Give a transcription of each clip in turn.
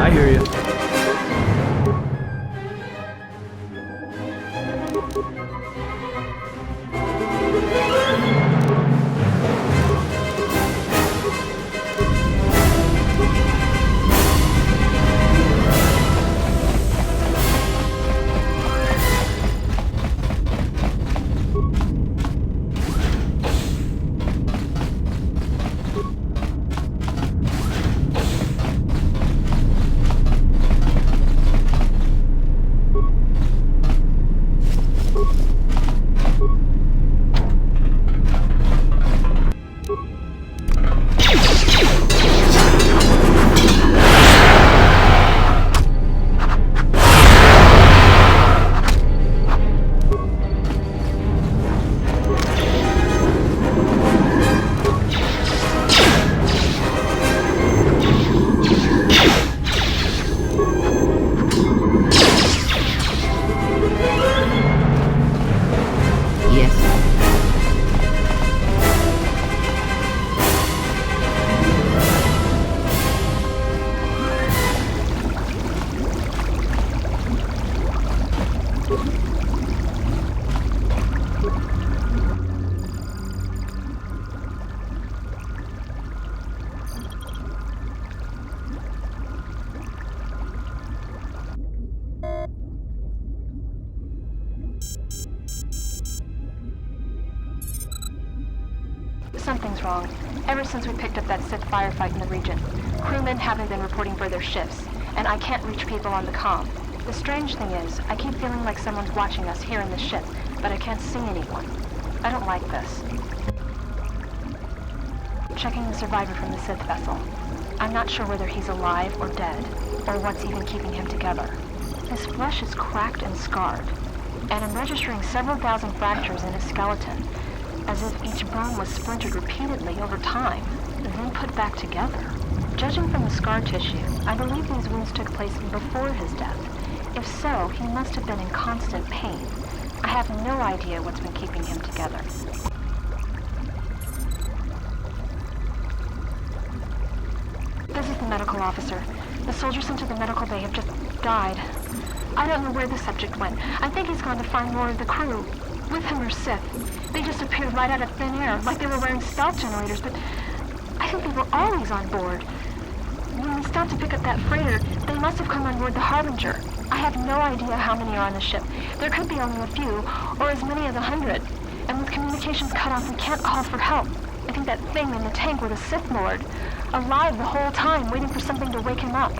I hear you. Something's wrong. Ever since we picked up that Sith firefight in the region, crewmen haven't been reporting for their shifts, and I can't reach people on the comm. The strange thing is, I keep feeling like someone's watching us here in the ship, but I can't see anyone. I don't like this. Checking the survivor from the Sith vessel. I'm not sure whether he's alive or dead, or what's even keeping him together. His flesh is cracked and scarred, and I'm registering several thousand fractures in his skeleton, as if each bone was splintered repeatedly over time, then put back together. Judging from the scar tissue, I believe these wounds took place before his death. If so, he must have been in constant pain. I have no idea what's been keeping him together. This is the medical officer. The soldiers sent to the medical bay have just died. I don't know where the subject went. I think he's gone to find more of the crew. With him or Sith. They just appeared right out of thin air, like they were wearing stealth generators, but I think they were always on board. When we stopped to pick up that freighter, they must have come on board the Harbinger. I have no idea how many are on the ship. There could be only a few, or as many as 100. And with communications cut off, we can't call for help. I think that thing in the tank was a Sith Lord, alive the whole time, waiting for something to wake him up.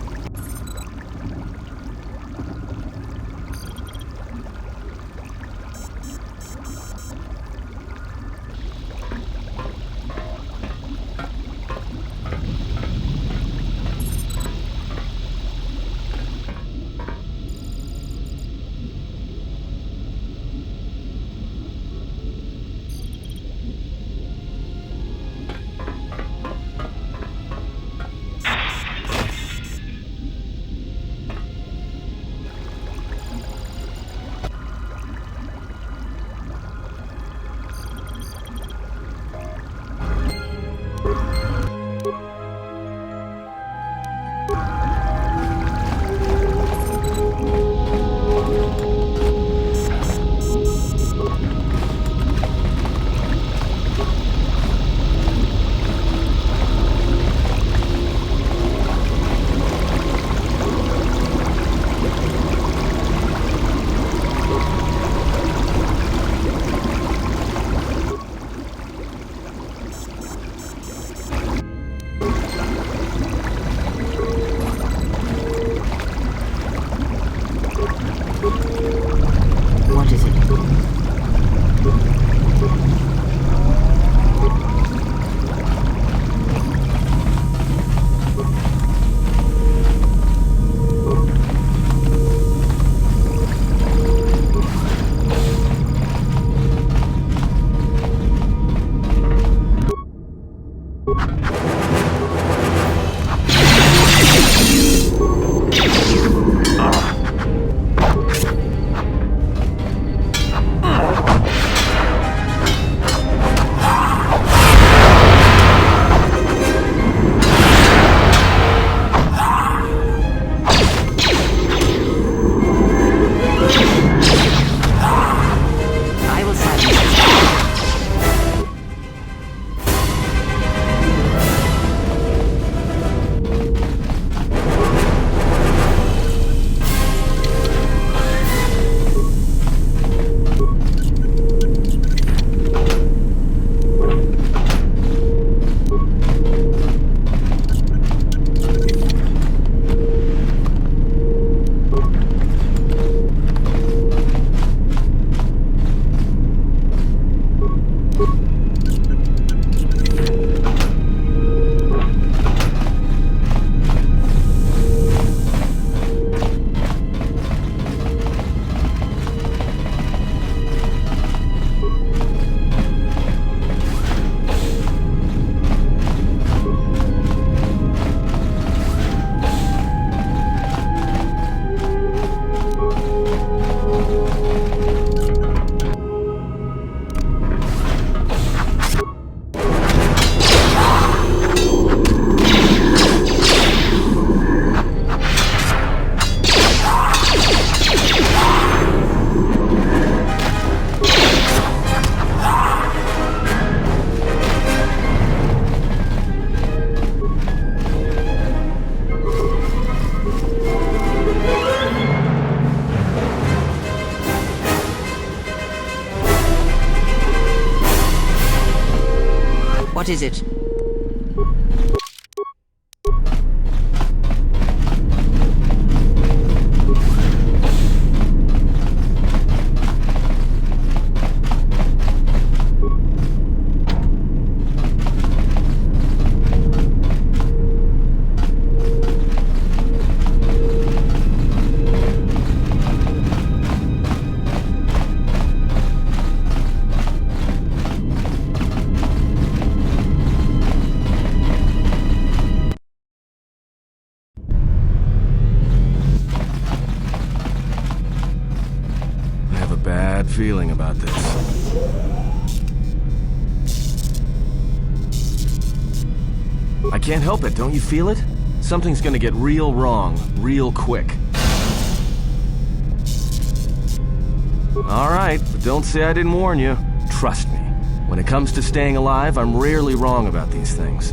is it? Feeling about this. I can't help it, don't you feel it? Something's gonna get real wrong, real quick. Alright, but don't say I didn't warn you. Trust me, when it comes to staying alive, I'm rarely wrong about these things.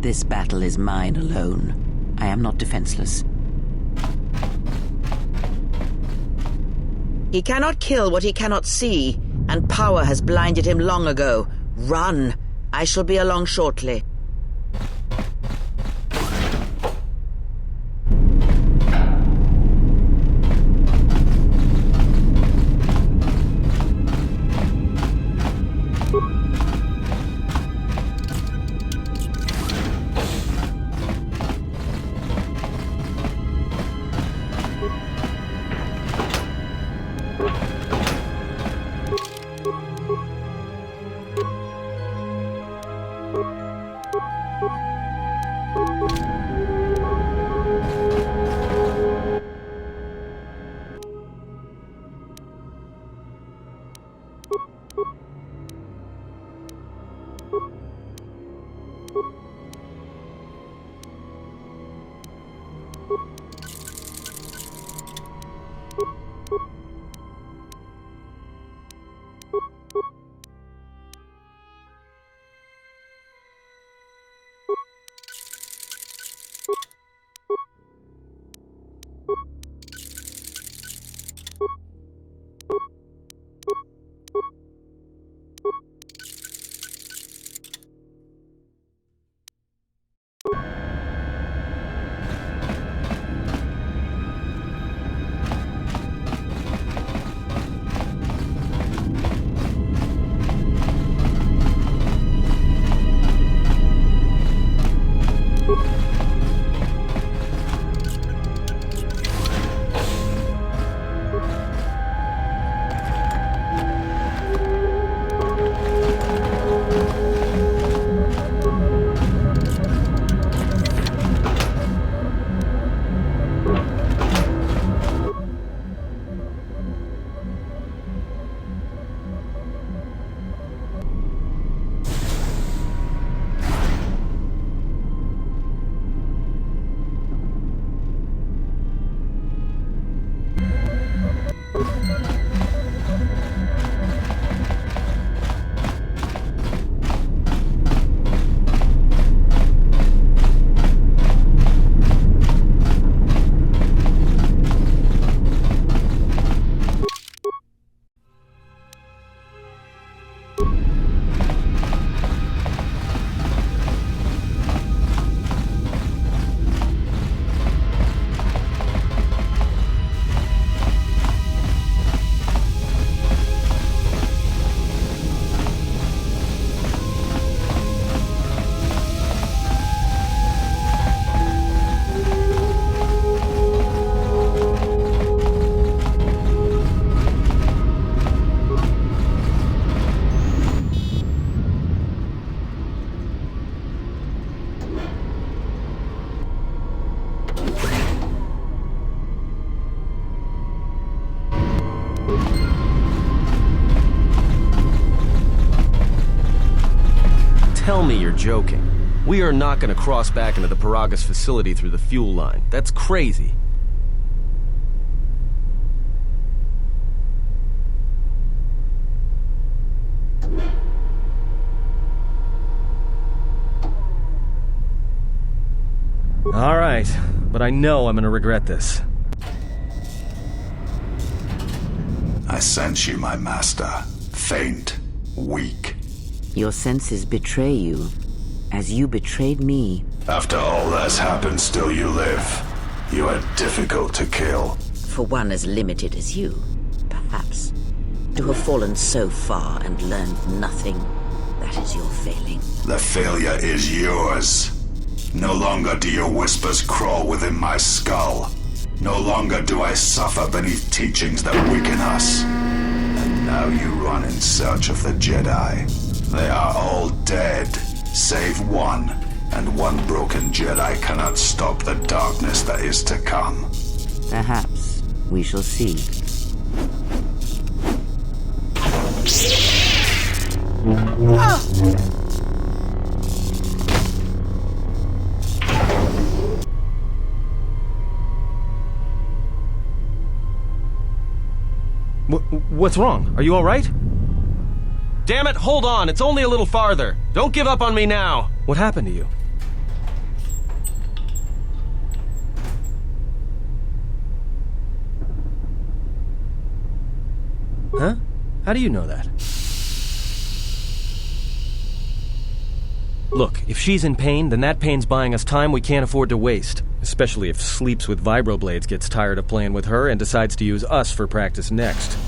This battle is mine alone. I am not defenseless. He cannot kill what he cannot see, and power has blinded him long ago. Run! I shall be along shortly. tell me you're joking. We are not gonna cross back into the Paragus facility through the fuel line. That's crazy. All right, but I know I'm gonna regret this. I sense you, my master. Faint, weak. Your senses betray you, as you betrayed me. After all that's happened, still you live. You are difficult to kill. For one as limited as you, perhaps. To have fallen so far and learned nothing, that is your failing. The failure is yours. No longer do your whispers crawl within my skull. No longer do I suffer beneath teachings that weaken us. And now you run in search of the Jedi. They are all dead, save one. And one broken Jedi cannot stop the darkness that is to come. Perhaps we shall see. What's wrong? Are you all right? Damn it, hold on. It's only a little farther. Don't give up on me now. What happened to you? Huh? How do you know that? Look, if she's in pain, then that pain's buying us time we can't afford to waste. Especially if Sleeps with Vibroblades gets tired of playing with her and decides to use us for practice next.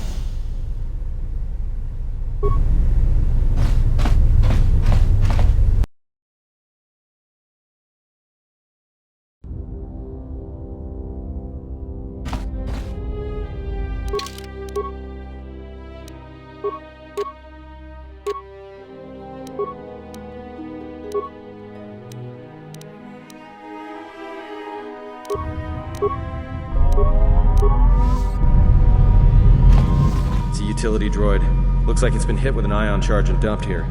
It's a utility droid. Looks like it's been hit with an ion charge and dumped here.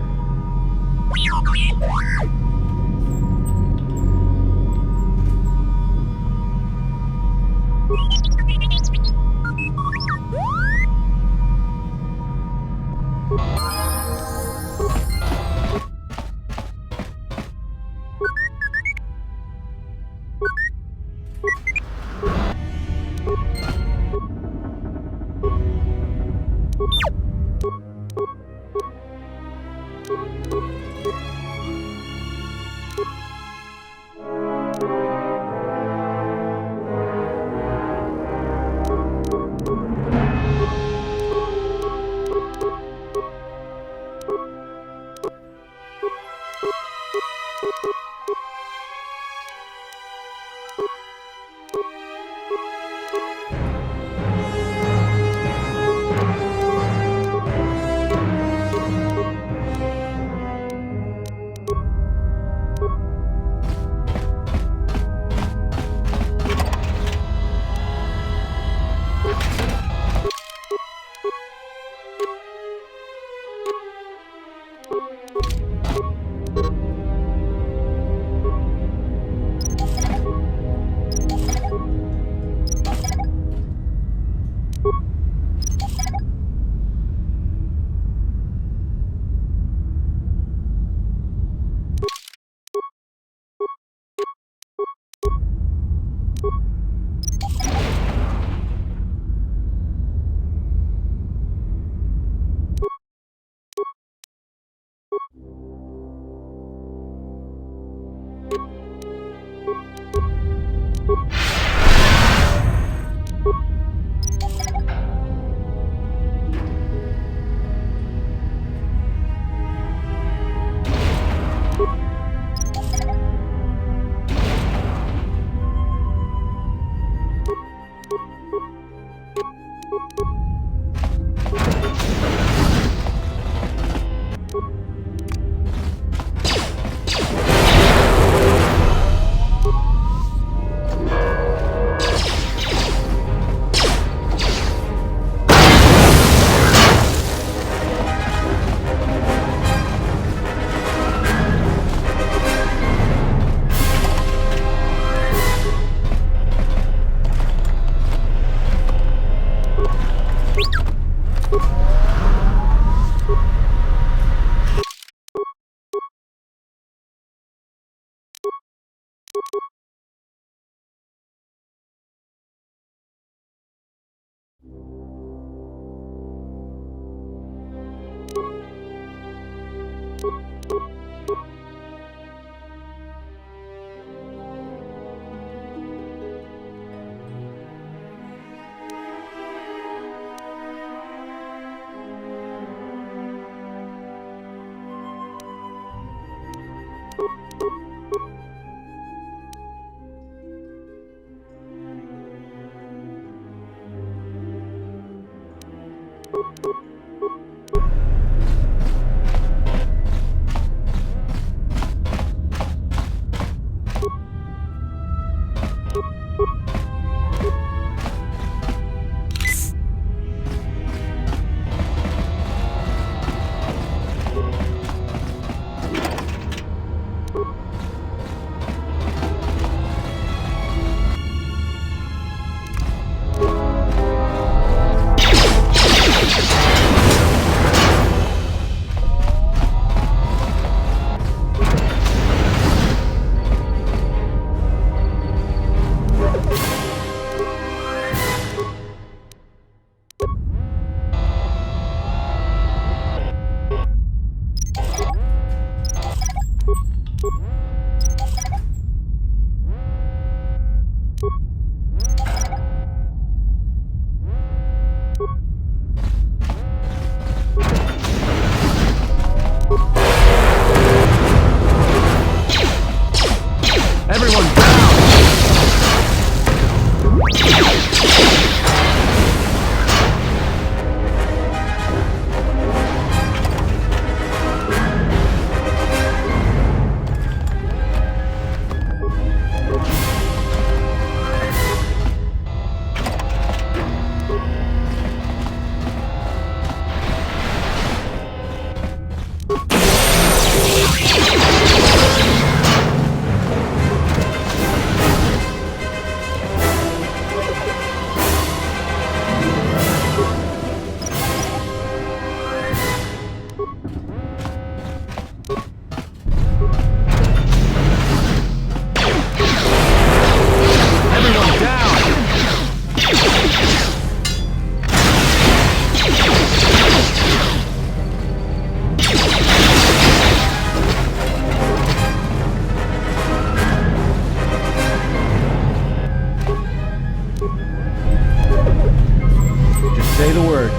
Say the word.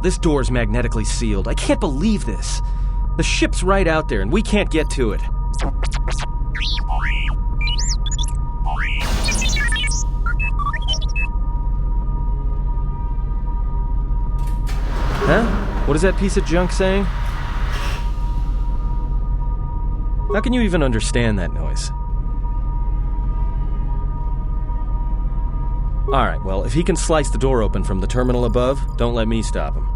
This door's magnetically sealed. I can't believe this. The ship's right out there, and we can't get to it. What is that piece of junk saying? How can you even understand that noise? Alright, well, if he can slice the door open from the terminal above, don't let me stop him.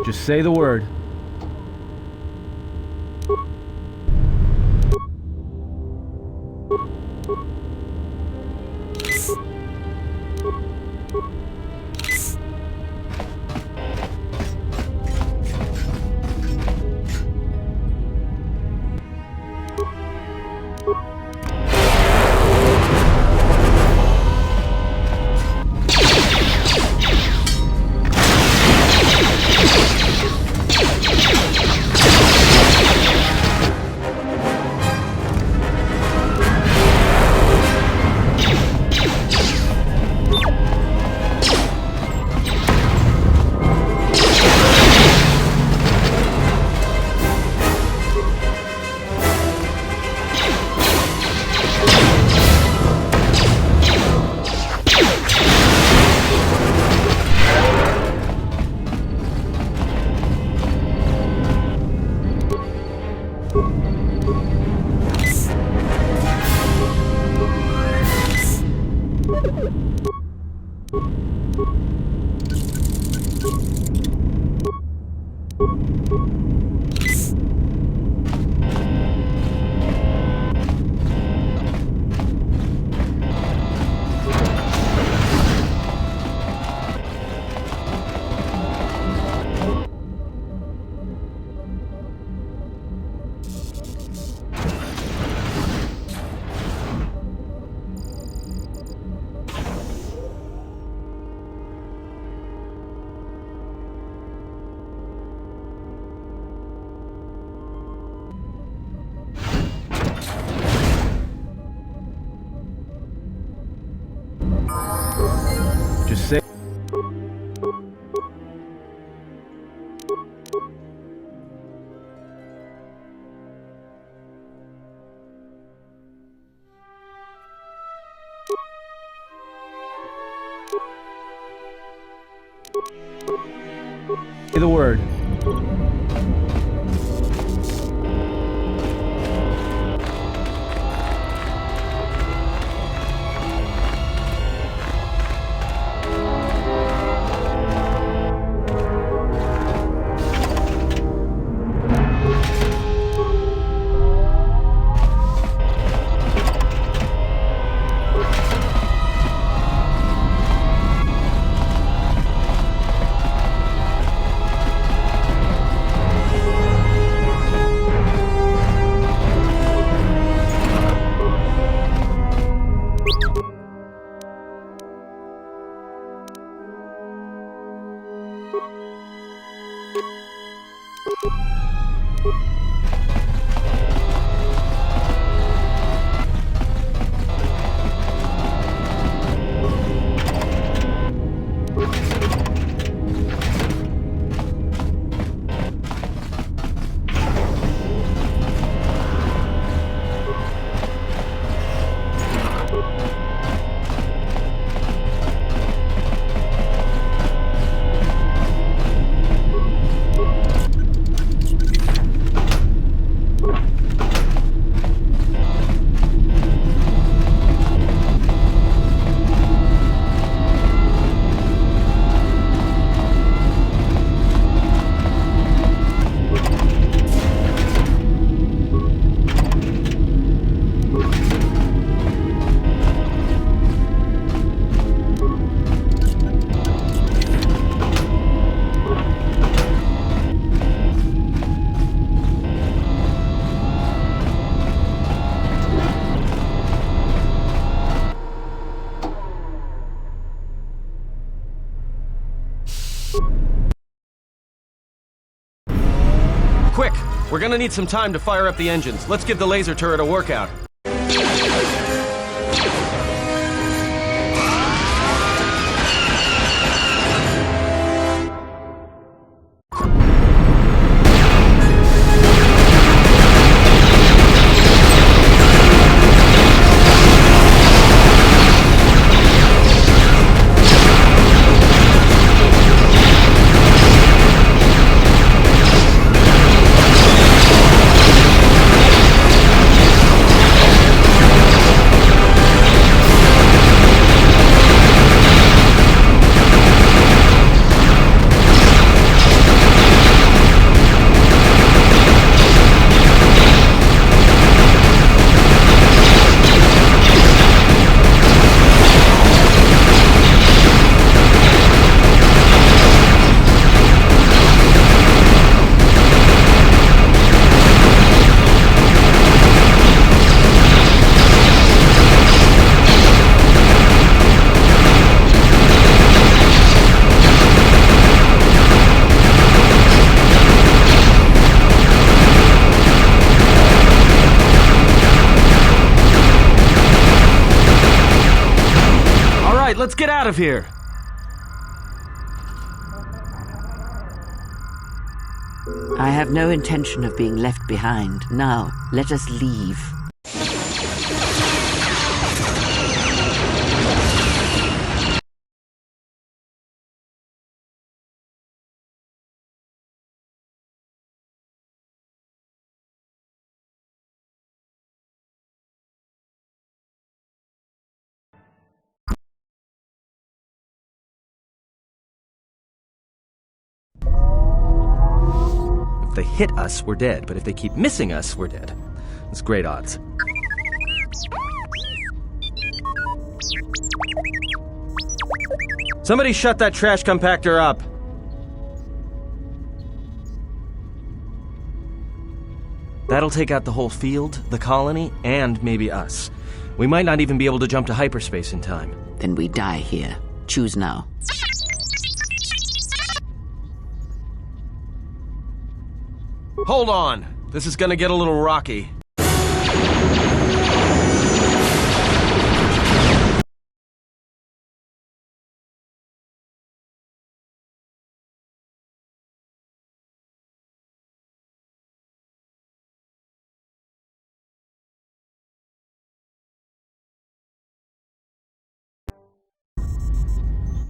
Just say the word. Just say... Say the word. We're gonna need some time to fire up the engines. Let's give the laser turret a workout. Let's get out of here! I have no intention of being left behind. Now, let us leave. If they hit us, we're dead, but if they keep missing us, we're dead. It's great odds. Somebody shut that trash compactor up! That'll take out the whole field, the colony, and maybe us. We might not even be able to jump to hyperspace in time. Then we die here. Choose now. Hold on! This is gonna get a little rocky.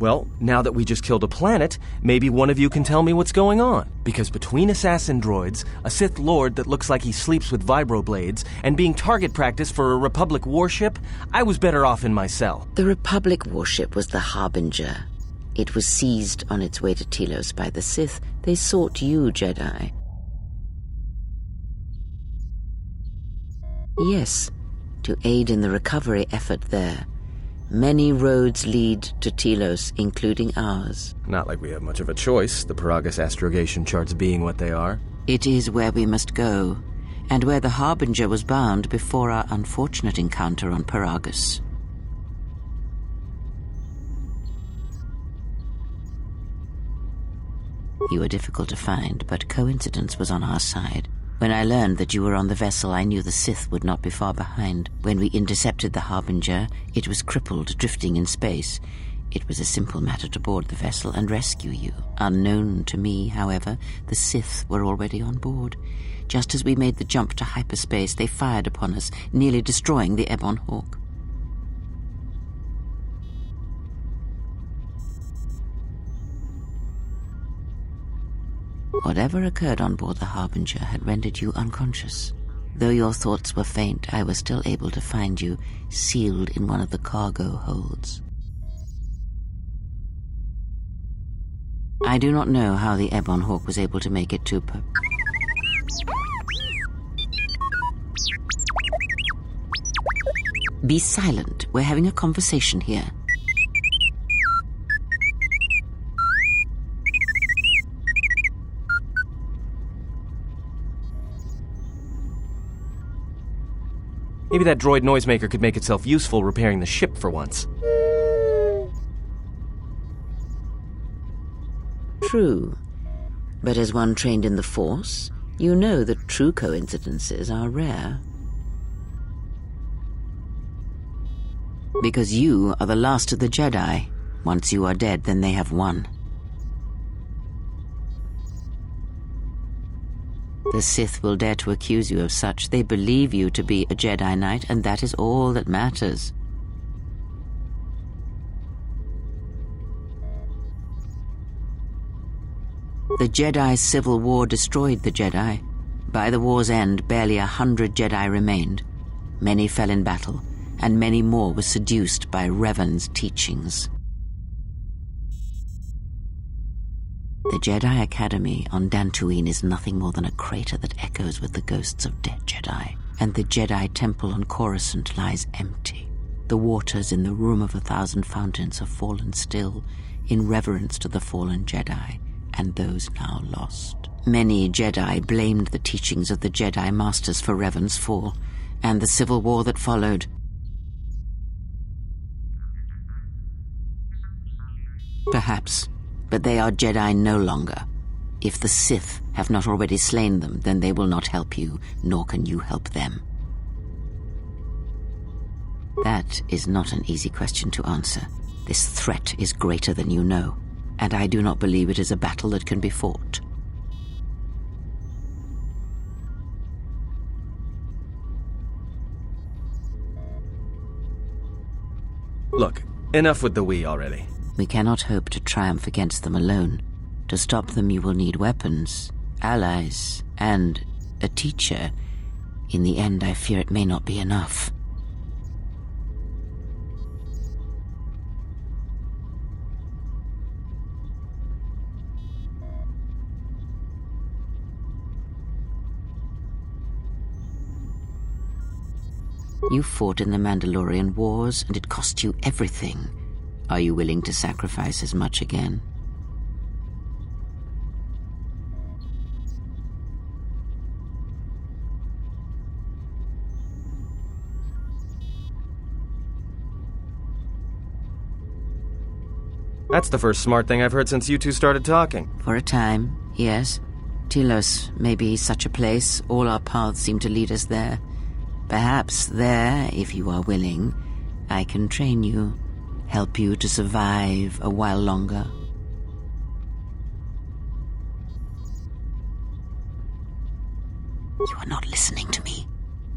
Well, now that we just killed a planet, maybe one of you can tell me what's going on. Because between assassin droids, a Sith Lord that looks like he sleeps with vibroblades, and being target practice for a Republic warship, I was better off in my cell. The Republic warship was the Harbinger. It was seized on its way to Telos by the Sith. They sought you, Jedi. Yes, to aid in the recovery effort there. Many roads lead to Telos, including ours. Not like we have much of a choice, the Paragus astrogation charts being what they are. It is where we must go, and where the Harbinger was bound before our unfortunate encounter on Paragus. You were difficult to find, but coincidence was on our side. When I learned that you were on the vessel, I knew the Sith would not be far behind. When we intercepted the Harbinger, it was crippled, drifting in space. It was a simple matter to board the vessel and rescue you. Unknown to me, however, the Sith were already on board. Just as we made the jump to hyperspace, they fired upon us, nearly destroying the Ebon Hawk. Whatever occurred on board the Harbinger had rendered you unconscious. Though your thoughts were faint, I was still able to find you sealed in one of the cargo holds. I do not know how the Ebon Hawk was able to make it to Be silent. We're having a conversation here. Maybe that droid noisemaker could make itself useful repairing the ship for once. True. But as one trained in the Force, You know that true coincidences are rare. Because you are the last of the Jedi. Once you are dead, then they have won. The Sith will dare to accuse you of such. They believe you to be a Jedi Knight, and that is all that matters. The Jedi Civil War destroyed the Jedi. By the war's end, barely 100 Jedi remained. Many fell in battle, and many more were seduced by Revan's teachings. The Jedi Academy on Dantooine is nothing more than a crater that echoes with the ghosts of dead Jedi, and the Jedi Temple on Coruscant lies empty. The waters in the Room of 1,000 Fountains have fallen still, in reverence to the fallen Jedi, and those now lost. Many Jedi blamed the teachings of the Jedi Masters for Revan's fall, and the civil war that followed. Perhaps, but they are Jedi no longer. If the Sith have not already slain them, then they will not help you, nor can you help them. That is not an easy question to answer. This threat is greater than you know, and I do not believe it is a battle that can be fought. Look, enough with the we already. We cannot hope to triumph against them alone. To stop them you will need weapons, allies, and a teacher. In the end, I fear it may not be enough. You fought in the Mandalorian Wars, and it cost you everything. Are you willing to sacrifice as much again? That's the first smart thing I've heard since you two started talking. For a time, yes. Telos may be such a place. All our paths seem to lead us there. Perhaps there, if you are willing, I can train you, help you to survive a while longer. You are not listening to me.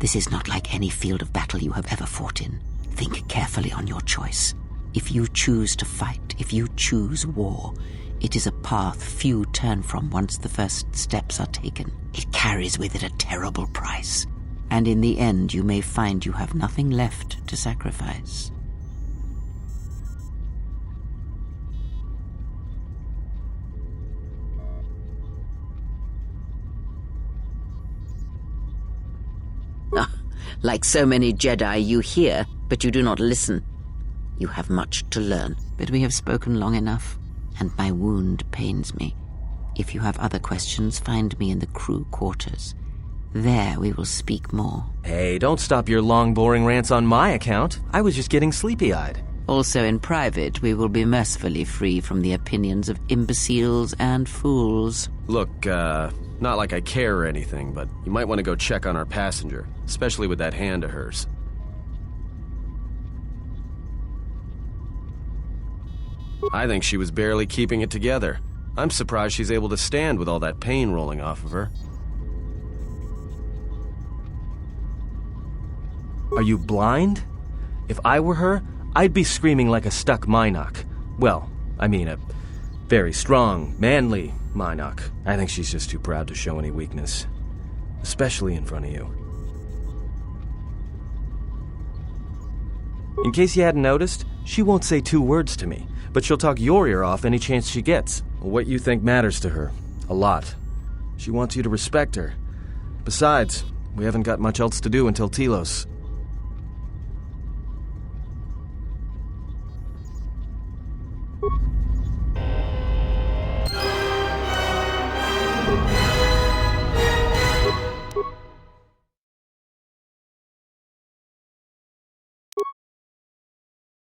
This is not like any field of battle you have ever fought in. Think carefully on your choice. If you choose to fight, if you choose war, it is a path few turn from once the first steps are taken. It carries with it a terrible price. And in the end, you may find you have nothing left to sacrifice. Like so many Jedi, you hear, but you do not listen. You have much to learn, but we have spoken long enough, and my wound pains me. If you have other questions, find me in the crew quarters. There we will speak more. Hey, don't stop your long, boring rants on my account. I was just getting sleepy-eyed. Also in private, we will be mercifully free from the opinions of imbeciles and fools. Look, not like I care or anything, but you might want to go check on our passenger, especially with that hand of hers. I think she was barely keeping it together. I'm surprised she's able to stand with all that pain rolling off of her. Are you blind? If I were her, I'd be screaming like a stuck Mynock. Well, I mean a very strong, manly Mynock. I think she's just too proud to show any weakness. Especially in front of you. In case you hadn't noticed, she won't say 2 words to me, but she'll talk your ear off any chance she gets. What you think matters to her. A lot. She wants you to respect her. Besides, we haven't got much else to do until Telos.